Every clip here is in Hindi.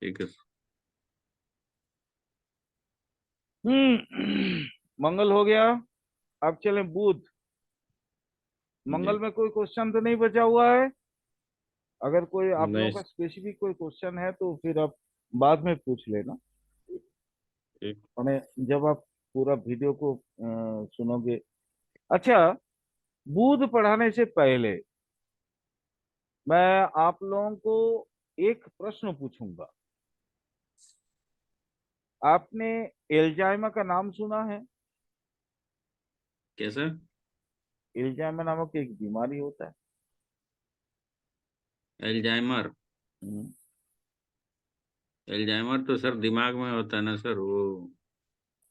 ठीक है। मंगल हो गया। अब चलें बुध। मंगल जी। में कोई क्वेश्चन तो नहीं बचा हुआ है? अगर कोई आप लोगों नहीं। का स्पेसिफिक कोई क्वेश्चन है तो फिर आप बाद में पूछ लेना। ठीक। मैंने जब आप पूरा वीडियो को सुनोगे। अच्छा, बुध पढ़ाने से पहले मैं आप लोगों को एक प्रश्न पूछूंगा। आपने एल्जाइमर का नाम सुना है? कैसा? एल्जाइमर नामक एक बीमारी होता है। एल्जाइमर? हम्म। एल्जाइमर तो सर दिमाग में होता है ना सर, वो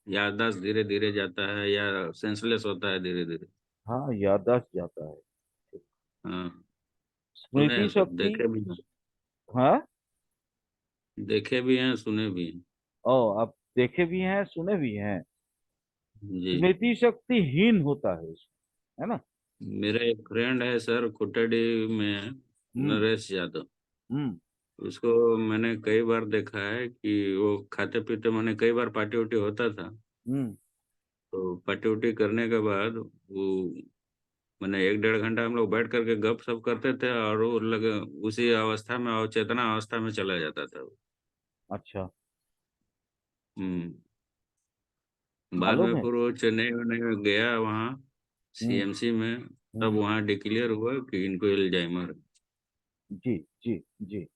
याददाश्त धीरे धीरे जाता है या सेंसलेस होता है धीरे धीरे। हाँ, याददाश्त जाता है। हाँ। सुने स्मृति हैं सर, शक्ति। देखे भी हैं। हाँ। देखे भी हैं, सुने भी हैं। ओ, आप देखे भी हैं सुने भी हैं। जी। स्मृति शक्ति हीन होता है इसमें, है ना? मेरा एक फ्रेंड है सर, कुटडी में, हम्म। नरेश यादव। हम्म। उसको मैंने कई बार देखा है कि वो खाते पीते, मैंने कई बार पार्टी उटी होता था, हम्म। तो पार्टी उटी करने के बाद वो, मैंने 1 डेढ़ घंटा हम लोग बैठ करके गप सप करते थे, और वो लगे उसी अवस्था में, अवचेतना अवस्था में चला जाता था वो। अच्छा। हम्म। बाद मालूम में है। फिर वो चेन्नई में गया, वहाँ हम्म। सीएमसी में, तब हम्म। वहाँ डिक्लेयर हुआ कि इनको एल्जाइमर है। जी। जी। जी।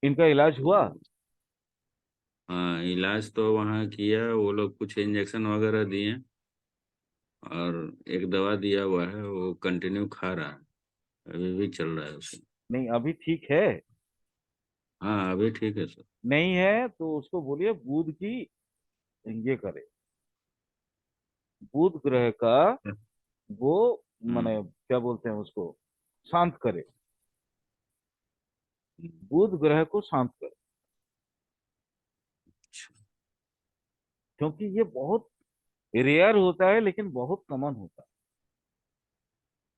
इनका इलाज हुआ? तो हाँ, इलाज तो वहाँ किया, वो लोग कुछ इंजेक्शन वगैरह दिए, और एक दवा दिया हुआ है, वो कंटिन्यू खा रहा है, अभी भी चल रहा है उसे। नहीं, अभी ठीक है। हाँ, अभी ठीक है सर। नहीं है तो उसको बोलिए बुध की ये करे। बुध ग्रह का वो हम्म। माने क्या बोलते हैं उसको, शांत करे। बुध ग्रह को शांत करे। अच्छा। क्योंकि ये बहुत रेयर होता है लेकिन बहुत कॉमन होता है।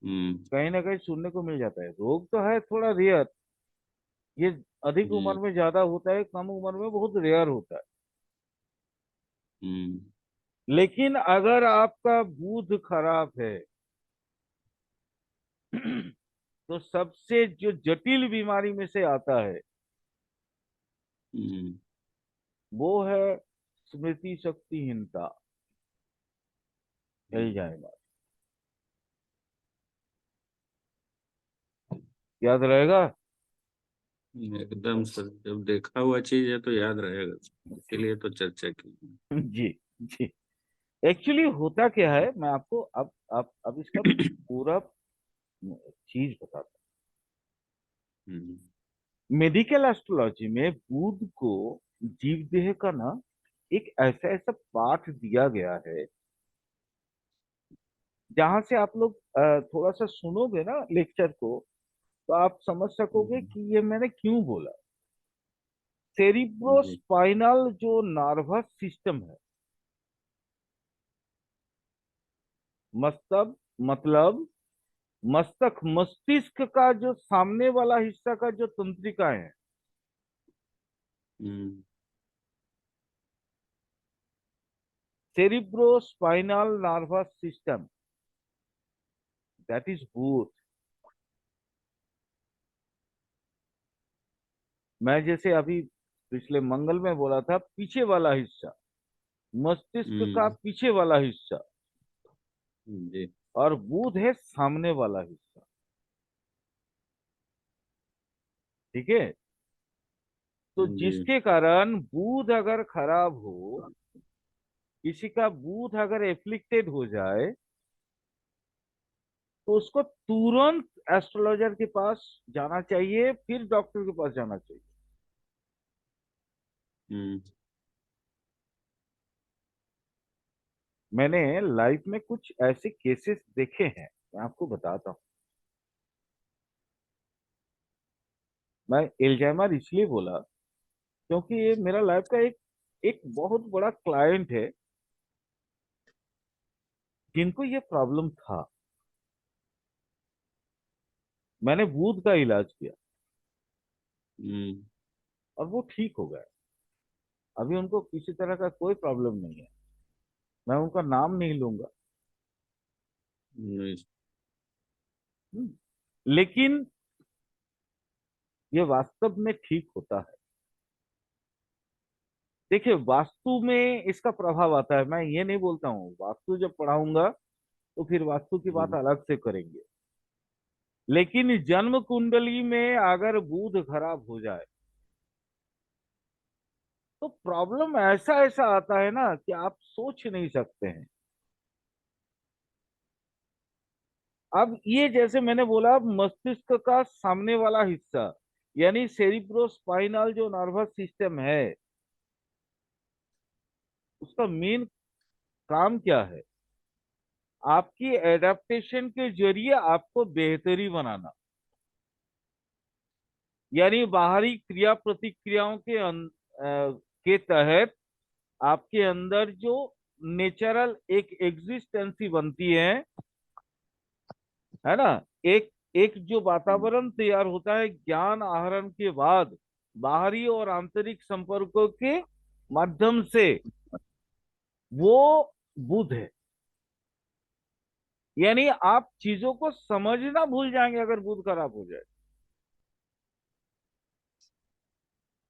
हम्म। कहीं ना कहीं सुनने को मिल जाता है। रोग तो है थोड़ा रेयर। ये अधिक उम्र जी। में ज्यादा होता है, कम उम्र में बहुत रेयर होता है। हम्म। लेकिन अगर आपका बुध खराब है तो सबसे जो जटिल बीमारी में से आता है हम्म। वो है स्मृति शक्तिहीनता, एल्जाइमर। याद रहेगा? एकदम सर, जब देखा हुआ चीज है तो याद रहेगा, इसीलिए तो चर्चा की। जी। जी। एक्चुअली होता क्या है, मैं आपको अब इसका पूरा चीज बताता हम्म। हूँ। मेडिकल एस्ट्रोलॉजी में बुध को जीव देह का ना एक ऐसा ऐसा पाठ दिया गया है जहां से आप लोग थोड़ा सा सुनोगे ना लेक्चर को तो आप समझ सकोगे हम्म। कि ये मैंने क्यों बोला। जी। सेरिब्रोस्पाइनल जो नर्वस सिस्टम है, मस्तक मतलब मस्तक मस्तिष्क का जो सामने वाला हिस्सा का जो तंत्रिका है, hmm. Cerebrospinal nervous system, that is भूत। मैं जैसे अभी पिछले मंगल में बोला था, पीछे वाला हिस्सा, मस्तिष्क का हम्म। पीछे वाला हिस्सा, जी। और बुध है सामने वाला हिस्सा। ठीक है? तो जी। जिसके कारण बुध अगर खराब हो, किसी का बुध अगर एफ्लिक्टेड हो जाए तो उसको तुरंत एस्ट्रोलॉजर के पास जाना चाहिए, फिर डॉक्टर के पास जाना चाहिए। हम्म। मैंने लाइफ में कुछ ऐसे केसेस देखे हैं, मैं आपको बताता हूँ। मैं एल्जाइमर इसलिए बोला क्योंकि ये मेरा लाइफ का एक एक बहुत बड़ा क्लाइंट है जिनको ये प्रॉब्लम था। मैंने बुध का इलाज किया। हम्म, और वो ठीक हो गए। अभी उनको किसी तरह का कोई प्रॉब्लम नहीं है। मैं उनका नाम नहीं लूंगा। नहीं, हम्म। लेकिन ये वास्तव में ठीक होता है। देखिए, वास्तु में इसका प्रभाव आता है, मैं ये नहीं बोलता हूँ। वास्तु जब पढ़ाऊंगा तो फिर वास्तु की बात हम्म, अलग से करेंगे। लेकिन जन्म कुंडली में अगर बुध खराब हो जाए तो प्रॉब्लम ऐसा ऐसा आता है ना कि आप सोच नहीं सकते हैं। अब ये जैसे मैंने बोला, मस्तिष्क का सामने वाला हिस्सा, यानी सेरिब्रोस्पाइनल जो नर्वस सिस्टम है, उसका मेन काम क्या है? आपकी एडेप्टेशन के जरिए आपको बेहतरी बनाना। यानी बाहरी क्रिया प्रतिक्रियाओं के तहत आपके अंदर जो नेचुरल एक एग्जिस्टेंसी बनती है ना, एक एक जो हम्म, वातावरण तैयार होता है ज्ञान आहरण के बाद, बाहरी और आंतरिक संपर्कों के माध्यम से, वो बुध है। यानी आप चीजों को समझना भूल जाएंगे अगर बुध खराब हो जाए।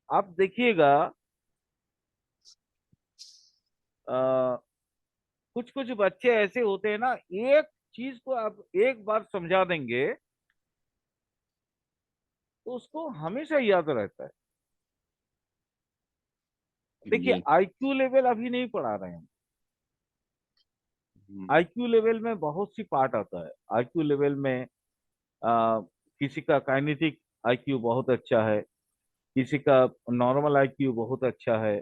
आप देखिएगा, कुछ कुछ बच्चे ऐसे होते हैं ना, एक चीज को आप एक बार समझा देंगे तो उसको हमेशा याद रहता है। देखिए, जी, आईक्यू लेवल अभी नहीं पढ़ा रहे हैं। हम्म, आईक्यू लेवल में बहुत सी पार्ट आता है। आईक्यू लेवल में किसी का काइनेटिक आईक्यू बहुत अच्छा है, किसी का नॉर्मल आईक्यू बहुत अच्छा है,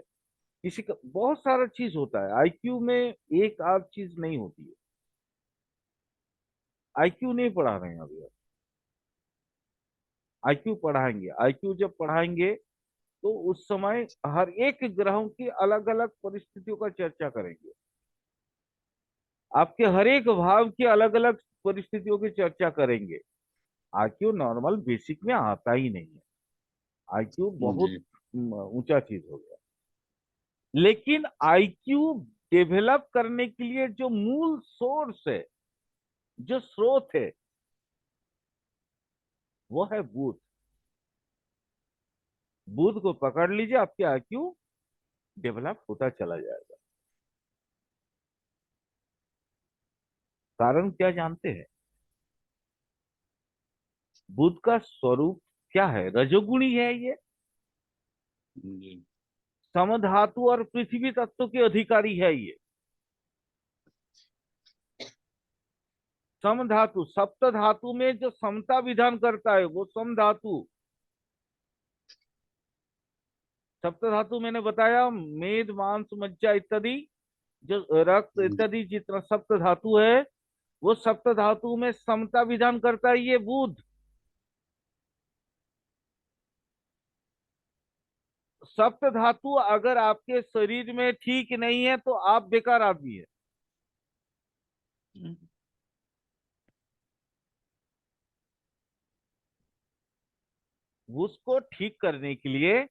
किसी का बहुत सारा चीज होता है आईक्यू में। एक आध चीज नहीं होती है। आईक्यू नहीं पढ़ा रहे हैं अभी। आईक्यू पढ़ाएंगे। आईक्यू जब पढ़ाएंगे तो उस समय हर एक ग्रहों की अलग अलग परिस्थितियों का चर्चा करेंगे। आपके हर एक भाव की अलग अलग परिस्थितियों की चर्चा करेंगे। आईक्यू नॉर्मल बेसिक में आता ही नहीं है। आईक्यू बहुत जी, ऊंचा चीज हो गया। लेकिन आईक्यू डेवलप करने के लिए जो मूल सोर्स है, जो स्रोत है, वो है बुध। बुध को पकड़ लीजिए, आपके आईक्यू डेवलप होता चला जाएगा। कारण क्या जानते हैं? बुध का स्वरूप क्या है? रजोगुणी है ये। जी, समधातु और पृथ्वी तत्व के अधिकारी है ये। समधातु, सप्त धातु में जो समता विधान करता है वो समधातु। सप्त धातु मैंने बताया, मेद मांस मज्जा इत्यादि, जो रक्त जी, इत्यादि जितना सप्त धातु है, वो सप्त धातु में समता विधान करता है ये बुध। सप्त धातु अगर आपके शरीर में ठीक नहीं है तो आप बेकार आदमी है। उसको ठीक करने के लिए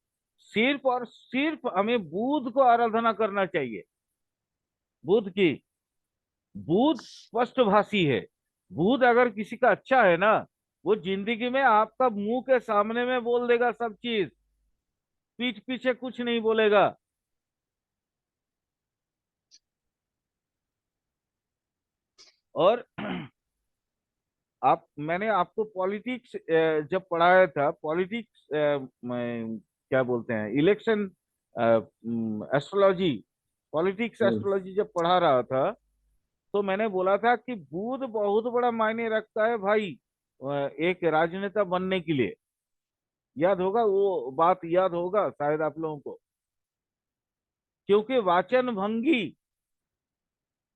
सिर्फ और सिर्फ हमें बुध को आराधना करना चाहिए। बुध की। बुध स्पष्टभाषी है। बुध अगर किसी का अच्छा है ना, वो जिंदगी में आपका मुंह के सामने में बोल देगा सब चीज, पीठ पीछे कुछ नहीं बोलेगा। और आप, मैंने आपको पॉलिटिक्स जब पढ़ाया था, पॉलिटिक्स क्या बोलते हैं, इलेक्शन एस्ट्रोलॉजी, पॉलिटिक्स हम्म, एस्ट्रोलॉजी जब पढ़ा रहा था, तो मैंने बोला था कि बुध बहुत बड़ा मायने रखता है भाई एक राजनेता बनने के लिए। याद होगा वो बात, याद होगा शायद आप लोगों को। क्योंकि वाचन भंगी,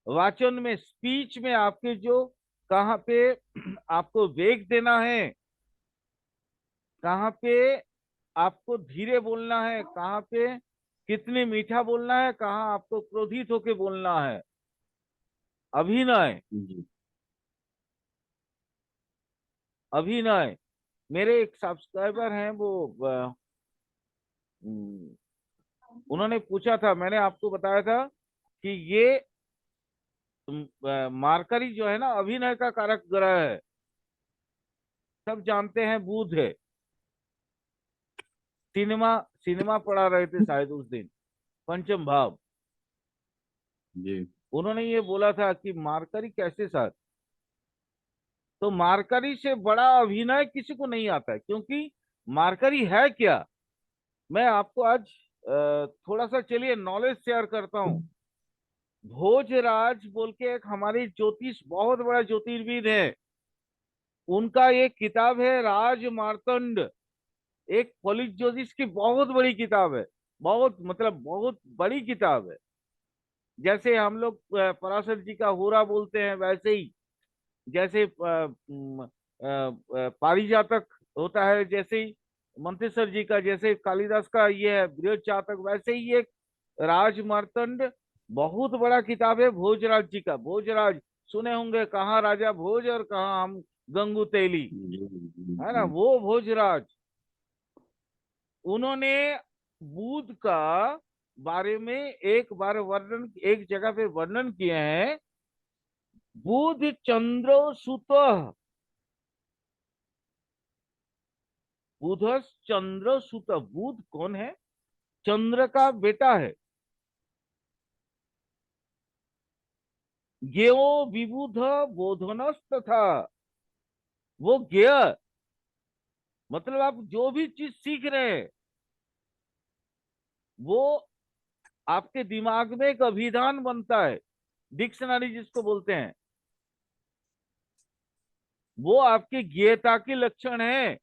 वाचन में, स्पीच में आपके जो, कहाँ पे आपको वेग देना है, कहाँ पे आपको धीरे बोलना है, कहाँ पे कितने मीठा बोलना है, कहाँ आपको क्रोधित होके बोलना है, अभिनय, जी, अभिनय, मेरे एक सब्सक्राइबर हैं, वो उन्होंने पूछा था, मैंने आपको बताया था कि ये मार्करी जो है ना, अभिनय का कारक ग्रह है। सब जानते हैं बुध है। सिनेमा सिनेमा पढ़ा रहे थे शायद उस दिन, पंचम भाव। जी। उन्होंने ये बोला था कि मार्करी कैसे साथ, तो मार्करी से बड़ा अभिनय किसी को नहीं आता है, क्योंकि मार्करी है क्या। मैं आपको आज थोड़ा सा चलिए नॉलेज शेयर करता हूँ। भोजराज बोल के एक हमारे ज्योतिष बहुत बड़ा ज्योतिर्विद है, उनका एक किताब है राज मार्तंड। एक फलित ज्योतिष की बहुत बड़ी किताब है, बहुत मतलब बहुत बड़ी किताब है। जैसे हम लोग पराशर जी का होरा बोलते हैं, वैसे ही जैसे पारिजातक होता है, जैसे ही मंतेश्वर जी का, जैसे कालिदास का ये है बृहद जातक, वैसे ही एक राज मार्तंड बहुत बड़ा किताब है भोजराज जी का। भोजराज सुने होंगे, कहाँ राजा भोज और कहाँ हम गंगू तेली, जी। जी। है ना, जी। वो भोजराज। उन्होंने बुध का बारे में एक बार वर्णन, एक जगह पे वर्णन किए हैं। बुध चंद्र सुत, बुध चंद्र सुत। बुध कौन है? चंद्र का बेटा है। ज्ञो विबुध बोधनस्त था। वो ज्ञ मतलब आप जो भी चीज सीख रहे हैं, वो आपके दिमाग में एक अभिधान बनता है, डिक्शनरी जिसको बोलते हैं, वो आपकी ज्ञता की लक्षण है।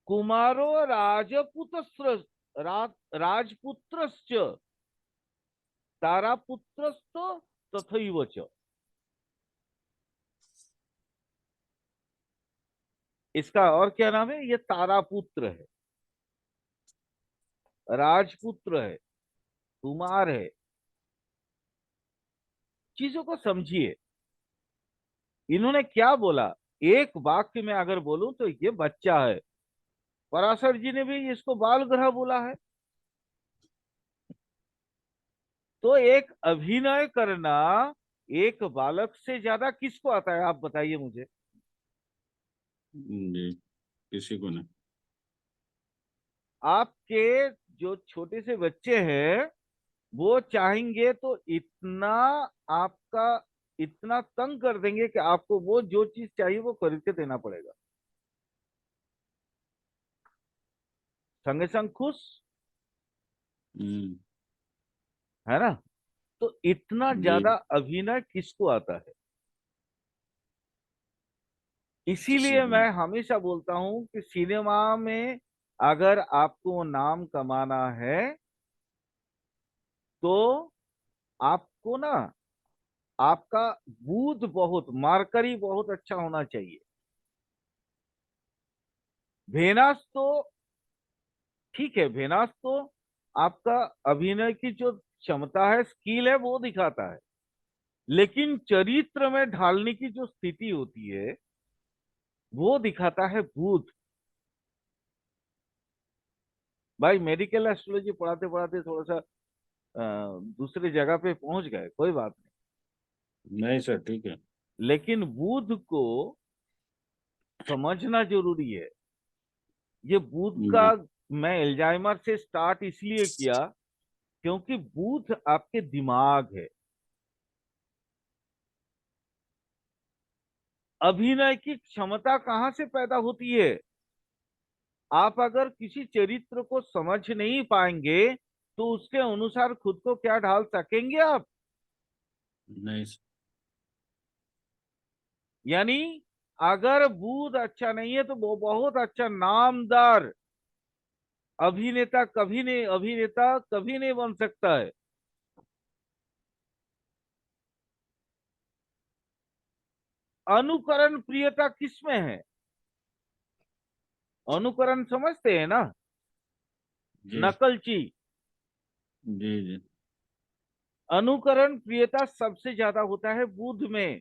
कुमारो राजपुत्र, राजपुत्रश्च तारापुत्रस्त तथैव च। इसका और क्या नाम है? ये तारापुत्र है, राजपुत्र है, कुमार है। चीजों को समझिए, इन्होंने क्या बोला। एक वाक्य में अगर बोलूं तो ये बच्चा है। पराशर जी ने भी इसको बाल ग्रह बोला है। तो एक अभिनय करना एक बालक से ज्यादा किसको आता है, आप बताइए मुझे। जी। किसी को नहीं। आपके जो छोटे से बच्चे हैं, वो चाहेंगे तो इतना आपका, इतना तंग कर देंगे कि आपको वो जो चीज चाहिए वो खरीद के देना पड़ेगा। संगे संग खुश, हम्म। है ना। तो इतना जी। ज्यादा अभिनय किसको आता है? किसी इसीलिए को मैं नहीं। हमेशा बोलता हूं कि सिनेमा में अगर आपको नाम कमाना है, तो आपको ना, आपका बूथ बहुत, मार्करी बहुत अच्छा होना चाहिए। वेनास तो ठीक है, वेनास तो आपका अभिनय की जो क्षमता है, स्किल है, वो दिखाता है। लेकिन चरित्र में ढालने की जो स्थिति होती है, वो दिखाता है बूथ। भाई मेडिकल एस्ट्रोलॉजी पढ़ाते पढ़ाते थोड़ा सा दूसरी जगह पे पहुंच गए, कोई बात नहीं। नहीं सर, ठीक है। लेकिन बुध को समझना जरूरी है। ये बुध का, जी। मैं एल्जाइमर से स्टार्ट इसलिए किया क्योंकि बुध आपके दिमाग है। अभिनय की क्षमता कहाँ से पैदा होती है? आप अगर किसी चरित्र को समझ नहीं पाएंगे, तो उसके अनुसार खुद को क्या ढाल सकेंगे आप? नहीं सर। यानी अगर बुध अच्छा नहीं है, तो वो बहुत अच्छा नामदार अभिनेता कभी नहीं बन सकता है। अनुकरण प्रियता किसमें है? अनुकरण समझते हैं ना, जी। नकलची। जी। जी। अनुकरण प्रियता सबसे ज्यादा होता है बुध में।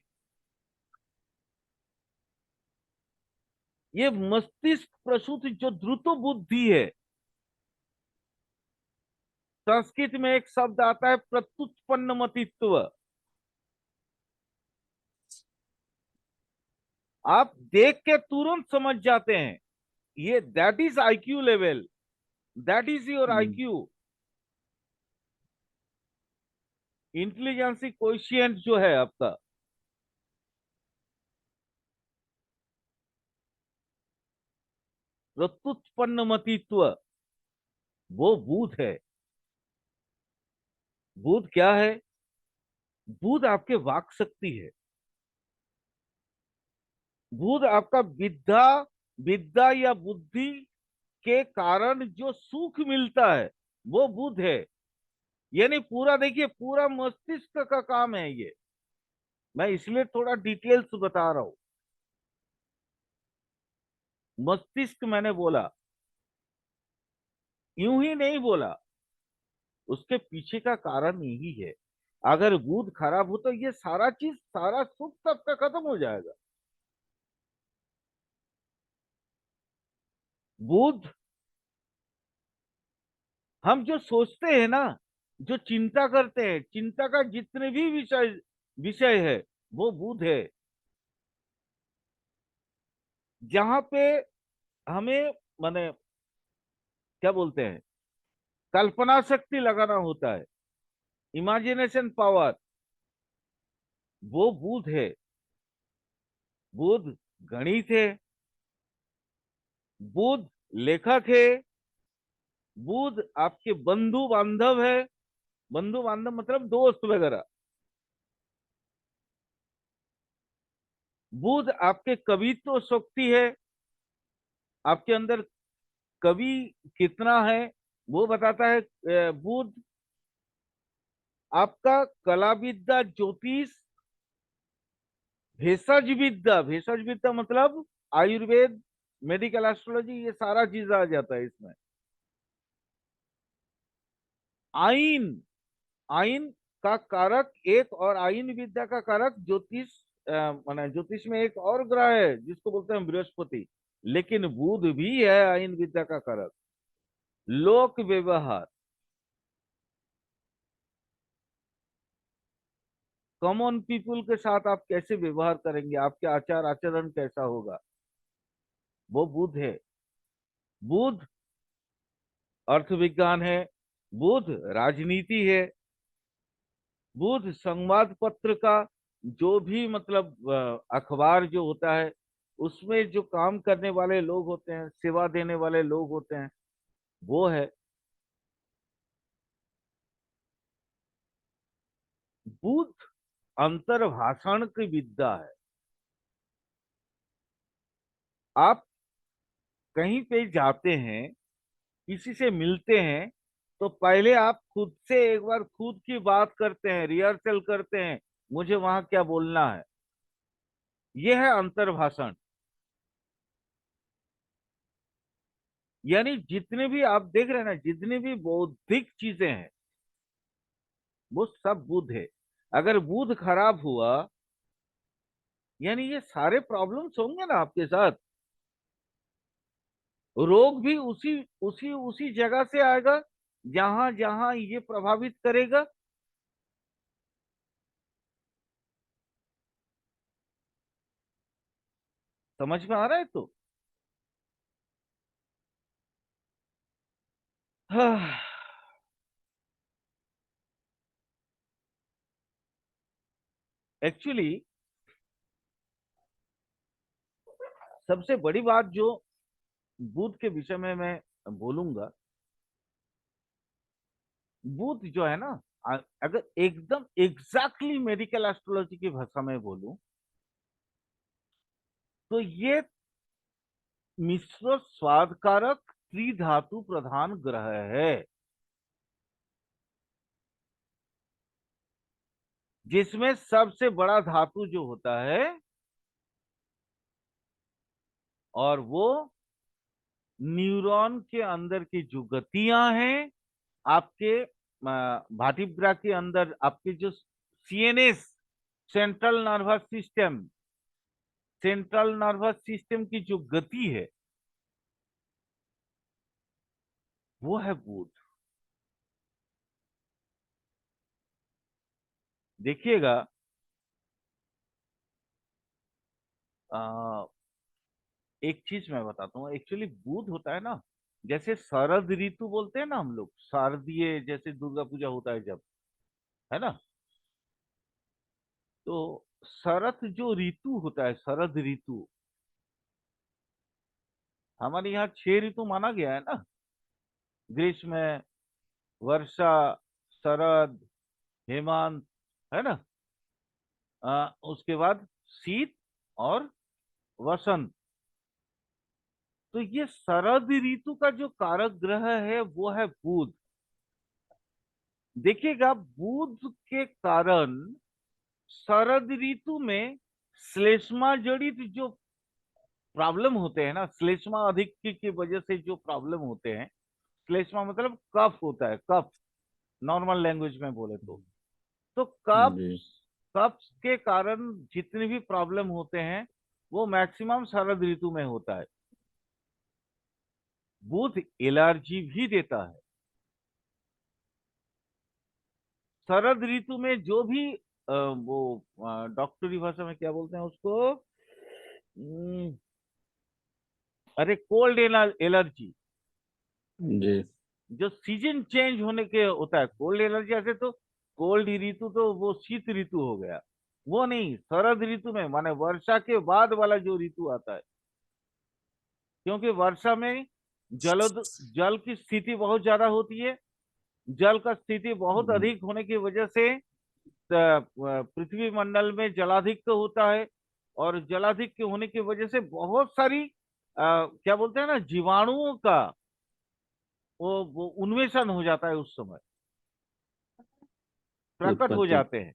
ये मस्तिष्क प्रसूत जो द्रुत बुद्धि है, संस्कृत में एक शब्द आता है प्रत्युत्पन्न मतित्व। आप देख के तुरंत समझ जाते हैं, ये that is IQ level, that is your hmm, IQ. Intelligency coefficient जो है आपका, प्रत्युत्पन्न मतित्व, वो बुध है। बुध क्या है? बुध आपके वाक शक्ति है। बुध आपका विद्या, विद्या या बुद्धि के कारण जो सुख मिलता है, वो बुध है। यानी पूरा देखिए, पूरा मस्तिष्क का काम है ये। मैं इसलिए थोड़ा डिटेल्स बता रहा हूं। मस्तिष्क मैंने बोला, यूं ही नहीं बोला, उसके पीछे का कारण यही है। अगर बुध खराब हो तो ये सारा चीज, सारा सुख सबका खत्म हो जाएगा। बुध, हम जो सोचते हैं ना, जो चिंता करते हैं, चिंता का जितने भी विषय विषय है, वो बुध है। जहां पे हमें, माने क्या बोलते हैं, कल्पना शक्ति लगाना होता है, इमेजिनेशन पावर, वो बुध है। बुध गणित है, बुध लेखक है, बुध आपके बंधु बांधव है। बंधु बांधव मतलब दोस्त वगैरह। बुध आपके कवित्व शक्ति है, आपके अंदर कवि कितना है वो बताता है बुध। आपका कला विद्या, ज्योतिष, भेषज विद्या, भेषज विद्या मतलब आयुर्वेद, मेडिकल एस्ट्रोलॉजी, ये सारा चीज आ जाता है इसमें। आइन, आइन का कारक एक, और आइन विद्या का कारक ज्योतिष, माने ज्योतिष में एक और ग्रह है जिसको बोलते हैं बृहस्पति, लेकिन बुध भी है आइन विद्या का कारक। लोक व्यवहार, कॉमन पीपुल के साथ आप कैसे व्यवहार करेंगे, आपके आचार आचरण कैसा होगा, वो बुध है। बुध अर्थ विज्ञान है, बुध राजनीति है, बुध संवाद पत्र का जो भी मतलब अखबार जो होता है, उसमें जो काम करने वाले लोग होते हैं, सेवा देने वाले लोग होते हैं, वो है। बुध अंतर्भाषण की विद्या है। आप कहीं पे जाते हैं, किसी से मिलते हैं, तो पहले आप खुद से एक बार खुद की बात करते हैं, रिहर्सल करते हैं, मुझे वहां क्या बोलना है। यह है अंतर्भाषण। यानी जितने भी आप देख रहे हैं ना, जितनी भी बौद्धिक चीजें हैं, वो सब बुध है। अगर बुध खराब हुआ, यानी ये सारे प्रॉब्लम्स होंगे ना आपके साथ। रोग भी उसी उसी उसी जगह से आएगा जहां जहां ये प्रभावित करेगा। समझ में आ रहा है? तो एक्चुअली सबसे बड़ी बात जो बुध के विषय में मैं बोलूंगा, बुध जो है ना, अगर एकदम एग्जैक्टली मेडिकल एस्ट्रोलॉजी की भाषा में बोलूं, तो ये मिश्र स्वादकारक त्रिधातु प्रधान ग्रह है, जिसमें सबसे बड़ा धातु जो होता है, और वो न्यूरॉन के अंदर की जो गतियां हैं, आपके भाटिब्रा के अंदर आपके जो CNS, central nervous system, central nervous system की जो गति है वो है बुध। देखिएगा, आ, एक चीज मैं बताता हूँ। एक्चुअली बुध होता है ना, जैसे शरद ऋतु बोलते हैं ना हम लोग, शारदीय, जैसे दुर्गा पूजा होता है जब, है ना, तो शरद जो ऋतु होता है, शरद ऋतु, हमारे यहाँ 6 ऋतु माना गया है ना। ग्रीष्म, वर्षा, शरद, हेमंत, है ना, उसके बाद शीत और वसंत। तो ये शरद ऋतु का जो कारक ग्रह है वो है बुध। देखिएगा, बुध के कारण शरद ऋतु में श्लेष्मा जड़ित जो प्रॉब्लम होते हैं ना, श्लेष्मा अधिक की वजह से जो प्रॉब्लम होते हैं, श्लेष्मा मतलब कफ होता है, कफ, नॉर्मल लैंग्वेज में बोले तो कफ, जी कफ के कारण जितने भी प्रॉब्लम होते हैं वो मैक्सिमम शरद ऋतु में होता है। बुध एलर्जी भी देता है। शरद ऋतु में जो भी वो डॉक्टरी भाषा में क्या बोलते हैं उसको, हम्म, अरे कोल्ड एलर्जी, जी। जो सीजन चेंज होने के होता है कोल्ड एलर्जी। ऐसे तो कोल्ड ऋतु तो वो शीत ऋतु हो गया, वो नहीं, शरद ऋतु में माने वर्षा के बाद वाला जो ऋतु आता है, क्योंकि वर्षा में जल जल की स्थिति बहुत ज्यादा होती है। जल का स्थिति बहुत अधिक होने की वजह से पृथ्वी मंडल में जलाधिक्य होता है, और जलाधिक्य होने की वजह से बहुत सारी क्या बोलते हैं ना, जीवाणुओं का वो उन्मेषण हो जाता है, उस समय प्रकट हो उत्पत्ति। जाते हैं।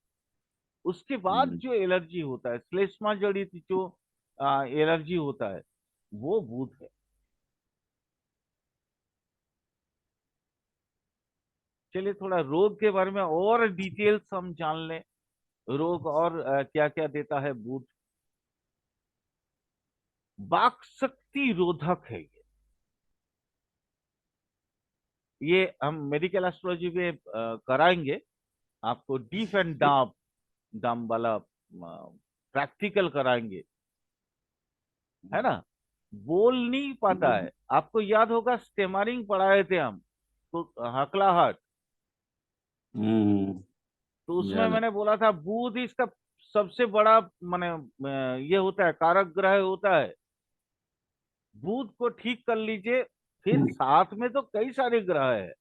उसके बाद हम्म, जो एलर्जी होता है, श्लेष्मा जड़ित जो एलर्जी होता है, वो भूत है। चलिए थोड़ा रोग के बारे में और डिटेल्स हम जान लें। रोग और क्या क्या देता है भूत। वाक शक्ति रोधक है ये हम मेडिकल एस्ट्रोलॉजी में कराएंगे आपको। डीफ एंड डाम, डाम वाला प्रैक्टिकल कराएंगे, है ना। बोल नहीं पाता है, आपको याद होगा स्टेमरिंग पढ़ाए थे हम, तो हकलाहट, हम्म, तो उसमें याद है। मैंने बोला था बुध इसका सबसे बड़ा माने ये होता है, कारक ग्रह होता है। बुध को ठीक कर लीजिए, फिर साथ में तो कई सारे ग्रह है,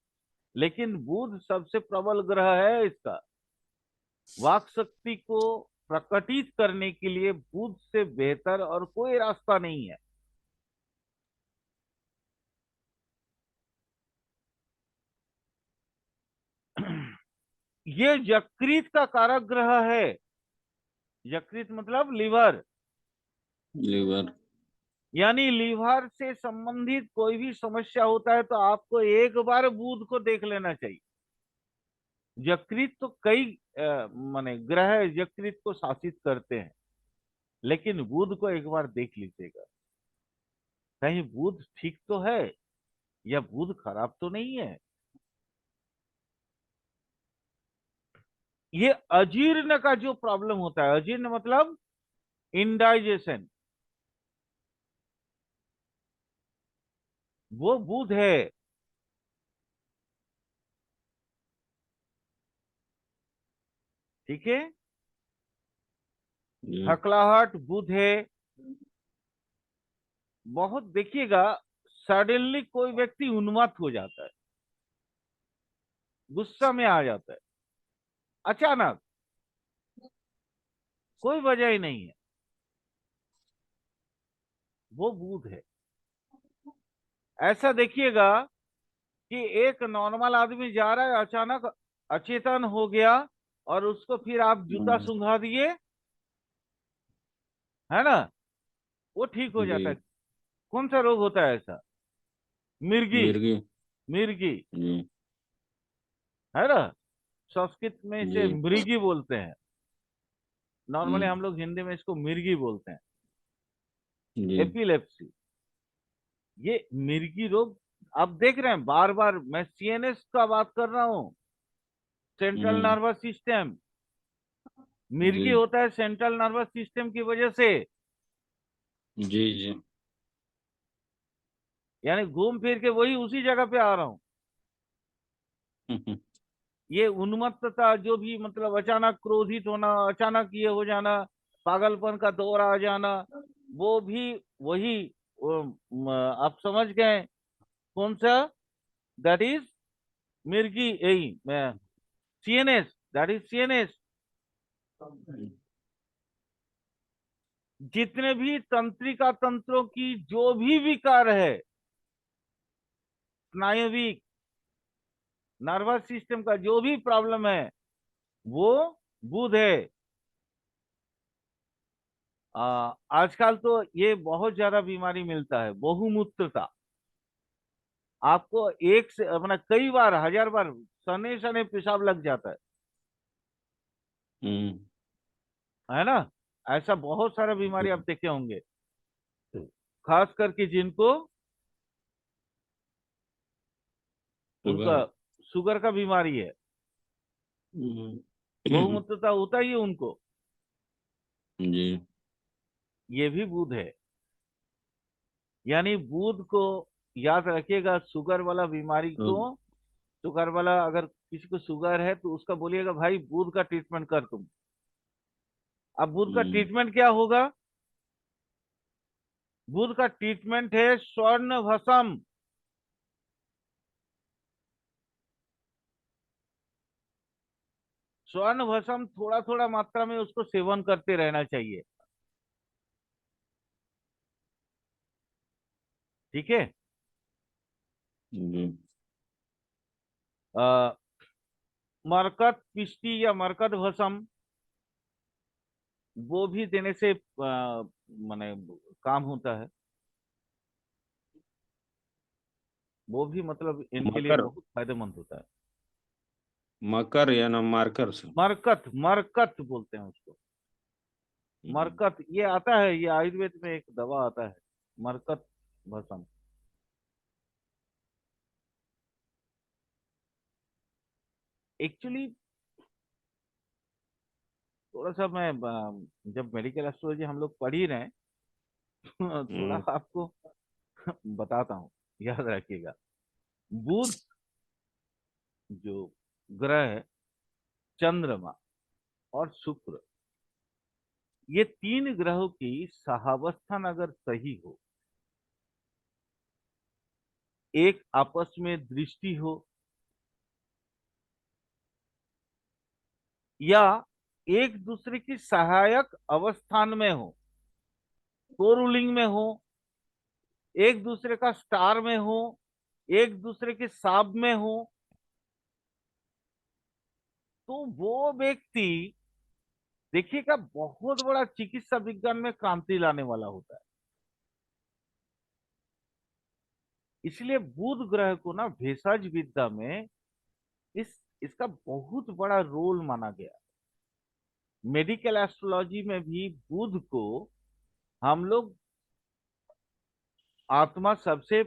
लेकिन बुध सबसे प्रबल ग्रह है इसका। वाक शक्ति को प्रकटित करने के लिए बुध से बेहतर और कोई रास्ता नहीं है। ये यकृत का कारक ग्रह है। यकृत मतलब लीवर, लीवर। यानी लीवर से संबंधित कोई भी समस्या होता है तो आपको एक बार बुध को देख लेना चाहिए। यकृत तो कई माने ग्रह यकृत को शासित करते हैं, लेकिन बुध को एक बार देख लीजिएगा, कहीं बुध ठीक तो है या बुध खराब तो नहीं है। ये अजीर्ण का जो प्रॉब्लम होता है, अजीर्ण मतलब इंडाइजेशन, वो बुध है। ठीक है, जी। हकलाहट बुध है। बहुत देखिएगा, सडनली कोई व्यक्ति उन्मत्त हो जाता है, गुस्सा में आ जाता है अचानक, कोई वजह ही नहीं है, वो बुध है। ऐसा देखिएगा कि एक नॉर्मल आदमी जा रहा है, अचानक अचेतन हो गया, और उसको फिर आप जूता हम्म, सूंघा दिए, है ना, वो ठीक हो जी। जाता है। कौन सा रोग होता है ऐसा? मिर्गी, मिर्गी। मिर्गी, जी। है ना। संस्कृत में इसे जी। मृगी बोलते हैं, नॉर्मली हम्म, हम लोग हिंदी में इसको मिर्गी बोलते हैं। जी। एपिलेप्सी, ये मिर्गी रोग। आप देख रहे हैं बार बार मैं सीएनएस का बात कर रहा हूं, सेंट्रल हम्म। Nervous system. जी मिर्गी होता है सेंट्रल नर्वस सिस्टम की वजह से। जी जी। यानी घूम फिर के वही उसी जगह पे आ रहा हूं। ये उन्मत्तता जो भी, मतलब अचानक क्रोधित होना, अचानक ये हो जाना, पागलपन का दौर आ जाना, वो भी वही, आप समझ गए कौन सा? दैट इज मिर्गी, यही मैं, सीएनएस, दैट इज सीएनएस। जितने भी तंत्रिका तंत्रों की जो भी विकार है, स्नायविक, नर्वस सिस्टम का जो भी प्रॉब्लम है, वो बुध है। आजकल तो ये बहुत ज्यादा बीमारी मिलता है, बहुमूत्रता। आपको एक से अपना कई बार, हजार बार सने सने पेशाब लग जाता हम्म। है ना? ऐसा बहुत सारा बीमारी आप देखे होंगे, खास करके जिनको उनका शुगर। शुगर का बीमारी है, हम्म। बहुमूत्रता होता ही है उनको। जी। ये भी बुध है। यानी बुध को याद रखिएगा, शुगर वाला बीमारी तो को, शुगर वाला अगर किसी को शुगर है तो उसका बोलिएगा भाई बुध का ट्रीटमेंट कर तुम। अब बुध का हम्म। ट्रीटमेंट क्या होगा? बुध का ट्रीटमेंट है स्वर्ण भस्म। स्वर्ण भस्म थोड़ा थोड़ा मात्रा में उसको सेवन करते रहना चाहिए। ठीक है। जी। आ, मरकत पिष्टी या मरकत भस्म, वो भी देने से माने काम होता है। वो भी मतलब इनके लिए मकर। बहुत फायदेमंद होता है। मकर या ना मार्कर से। मरकत, मरकत बोलते हैं उसको। हम्म। मरकत ये आता है, ये आयुर्वेद में एक दवा आता है, मरकत भस्म। एक्चुअली थोड़ा सा मैं जब मेडिकल एस्ट्रोलॉजी हम लोग पढ़ ही रहे हैं, थोड़ा हम्म। आपको बताता हूँ, याद रखिएगा। बुध जो ग्रह है, चंद्रमा और शुक्र, ये तीन ग्रहों की सहावस्थान अगर सही हो, एक आपस में दृष्टि हो, या एक दूसरे की सहायक अवस्थान में हो, को रूलिंग में हो, एक दूसरे का स्टार में हो, एक दूसरे के साब में हो, तो वो व्यक्ति देखिएगा बहुत बड़ा चिकित्सा विज्ञान में क्रांति लाने वाला होता है। इसलिए बुध ग्रह को ना भेषज विद्या में इसका बहुत बड़ा रोल माना गया। मेडिकल एस्ट्रोलॉजी में भी बुध को हम लोग, आत्मा सबसे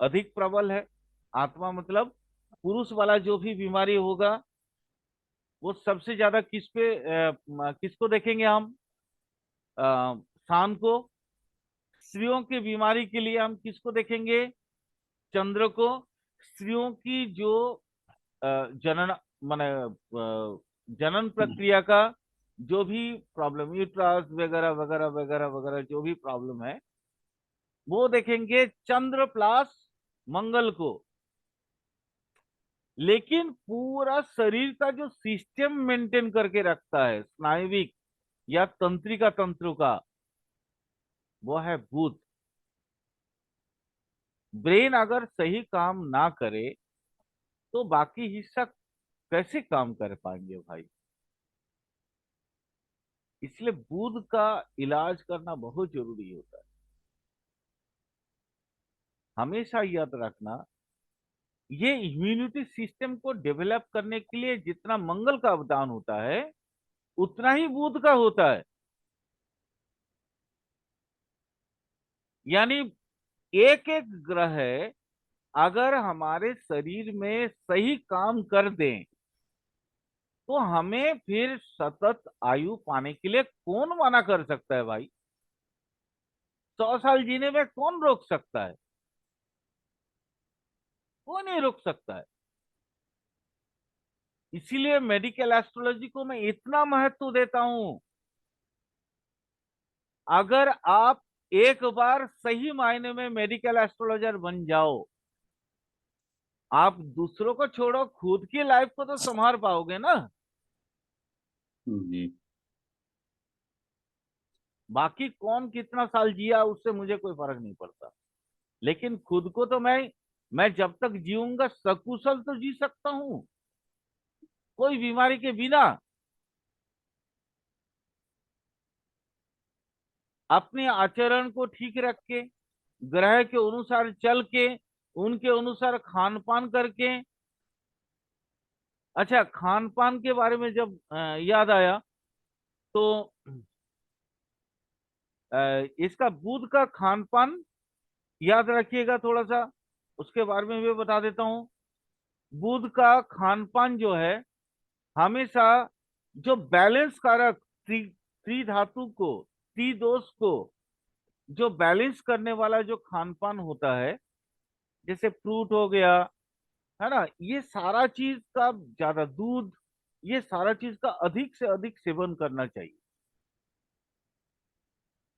अधिक प्रबल है। आत्मा मतलब पुरुष वाला जो भी बीमारी होगा, वो सबसे ज्यादा किसको देखेंगे हम? सान को। स्त्रियों की बीमारी के लिए हम किसको देखेंगे? चंद्र को। स्त्रियों की जो जनन, माने जनन प्रक्रिया का जो भी प्रॉब्लम, यूट्रस वगैरह वगैरह वगैरह वगैरह जो भी प्रॉब्लम है, वो देखेंगे चंद्र प्लस मंगल को। लेकिन पूरा शरीर का जो सिस्टम मेंटेन करके रखता है, स्नायुविक या तंत्रिका तंत्र का, वो है बुध। ब्रेन अगर सही काम ना करे तो बाकी हिस्सा कैसे काम कर पाएंगे भाई? इसलिए बुध का इलाज करना बहुत जरूरी होता है। हमेशा याद रखना, ये इम्यूनिटी सिस्टम को डेवलप करने के लिए जितना मंगल का अवदान होता है, उतना ही बुध का होता है। यानी एक एक ग्रह अगर हमारे शरीर में सही काम कर दें तो हमें फिर सतत आयु पाने के लिए कौन मना कर सकता है भाई? 100 साल जीने में कौन रोक सकता है? कोई नहीं रोक सकता है। इसीलिए मेडिकल एस्ट्रोलॉजी को मैं इतना महत्व देता हूं। अगर आप एक बार सही मायने में मेडिकल एस्ट्रोलॉजर बन जाओ, आप दूसरों को छोड़ो, खुद की लाइफ को तो संभाल पाओगे ना। जी। बाकी कौन कितना साल जिया उससे मुझे कोई फर्क नहीं पड़ता, लेकिन खुद को तो मैं जब तक जीऊंगा सकुशल तो जी सकता हूं, कोई बीमारी के बिना। अपने आचरण को ठीक रख के, ग्रह के अनुसार चल के, उनके अनुसार खान पान करके। अच्छा, खान पान के बारे में जब याद आया तो इसका बुध का खान पान याद रखिएगा थोड़ा सा, उसके बारे में भी बता देता हूं। बुध का खान पान जो है, हमेशा जो बैलेंस कारक त्रिधातु को, त्रिदोष को जो बैलेंस करने वाला जो खान पान होता है, जैसे फ्रूट हो गया, है ना, ये सारा चीज का ज्यादा, दूध, ये सारा चीज का अधिक से अधिक सेवन करना चाहिए।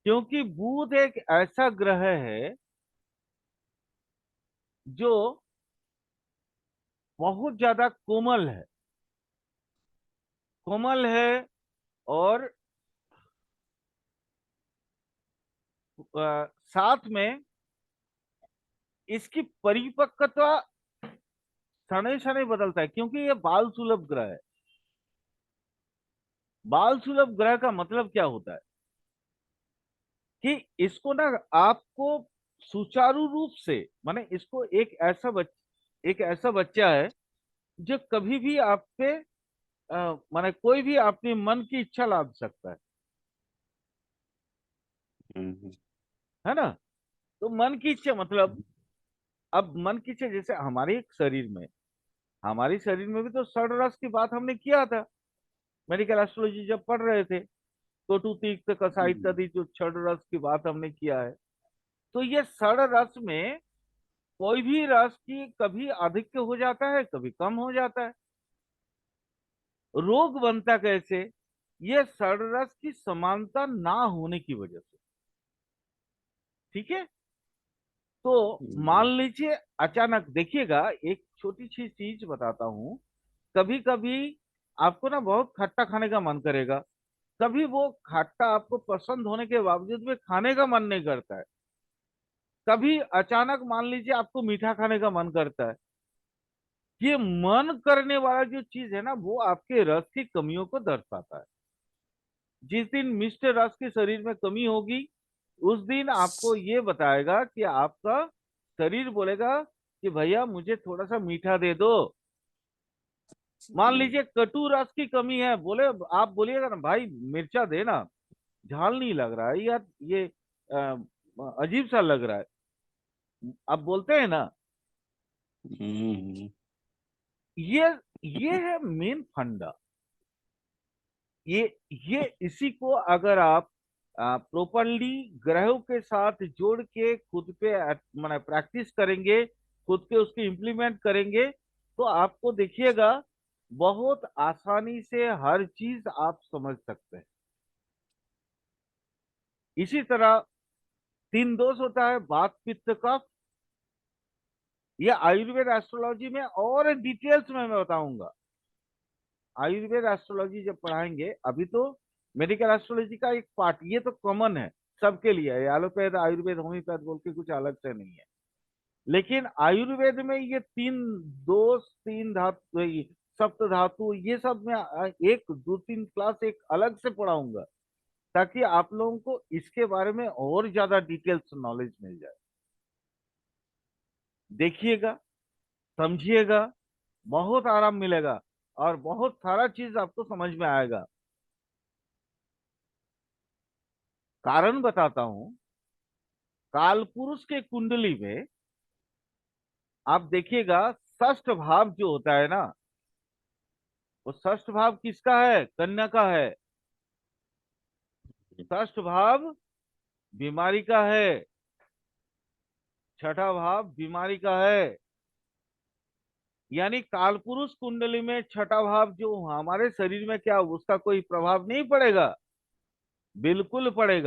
क्योंकि बुध एक ऐसा ग्रह है जो बहुत ज्यादा कोमल है, कोमल है। और साथ में इसकी परिपक्वता शनै शनै बदलता है, क्योंकि ये बाल सुलभ ग्रह है। बाल सुलभ ग्रह का मतलब क्या होता है कि इसको ना, आपको सुचारू रूप से, माने इसको एक ऐसा बच्चा है जो कभी भी आप पे माने कोई भी अपने मन की इच्छा लाद सकता हम्म। है ना। तो मन की इच्छा मतलब, अब मन की इच्छा जैसे हमारे एक शरीर में, हमारे शरीर में भी तो षड रस की बात हमने किया था, मेडिकल एस्ट्रोलॉजी जब पढ़ रहे थे, तो तीक्त कसा हम्म। इत्यादि जो षड रस की बात हमने किया है। तो ये षड रस में कोई भी रस की कभी अधिक हो जाता है, कभी कम हो जाता है। रोग बनता कैसे? ये षड रस की समानता ना होने की वजह से। ठीक है। तो मान हम्म। लीजिए, अचानक देखिएगा, एक छोटी सी चीज बताता हूं। कभी कभी आपको ना बहुत खट्टा खाने का मन करेगा, कभी वो खट्टा आपको पसंद होने के बावजूद भी खाने का मन नहीं करता है। कभी अचानक मान लीजिए आपको मीठा खाने का मन करता है। ये मन करने वाला जो चीज है ना, वो आपके रस की कमियों को दर्शाता है। जिस दिन मिष्ट रस के शरीर में कमी होगी, उस दिन आपको ये बताएगा कि आपका शरीर बोलेगा कि भैया मुझे थोड़ा सा मीठा दे दो। मान लीजिए कटु रस की कमी है, बोले, आप बोलिएगा ना भाई मिर्चा देना, झाल नहीं लग रहा है यार, ये अजीब सा लग रहा है, आप बोलते हैं ना। हम्म। ये ये है मेन फंडा। ये ये इसी को अगर आप प्रॉपरली ग्रहों के साथ जोड़ के खुद पे माने प्रैक्टिस करेंगे, खुद पे उसके इम्प्लीमेंट करेंगे, तो आपको देखिएगा बहुत आसानी से हर चीज आप समझ सकते हैं। इसी तरह तीन दोष होता है, वात पित्त कफ। ये आयुर्वेद एस्ट्रोलॉजी में और डिटेल्स में मैं बताऊंगा। आयुर्वेद एस्ट्रोलॉजी जब पढ़ाएंगे, अभी तो मेडिकल एस्ट्रोलॉजी का एक पार्ट, ये तो कॉमन है सबके लिए है, एलोपैथ आयुर्वेद होम्योपैथ बोल के कुछ अलग से नहीं है। लेकिन आयुर्वेद में ये तीन दोष, तीन धातु, ये सप्त धातु, ये सब मैं एक दो तीन क्लास एक अलग से पढ़ाऊंगा, ताकि आप लोगों को इसके बारे में और ज्यादा डिटेल्स नॉलेज मिल जाए। देखिएगा, समझिएगा, बहुत आराम मिलेगा और बहुत सारा चीज आपको समझ में आएगा। कारण बताता हूं। कालपुरुष के कुंडली में आप देखिएगा, षष्ठ भाव जो होता है ना, वो षष्ठ भाव किसका है? कन्या का है। षष्ठ भाव बीमारी का है, छठा भाव बीमारी का है। यानी कालपुरुष कुंडली में छठा भाव जो हमारे शरीर में, क्या उसका कोई प्रभाव नहीं पड़ेगा? बिल्कुल पड़ेगा।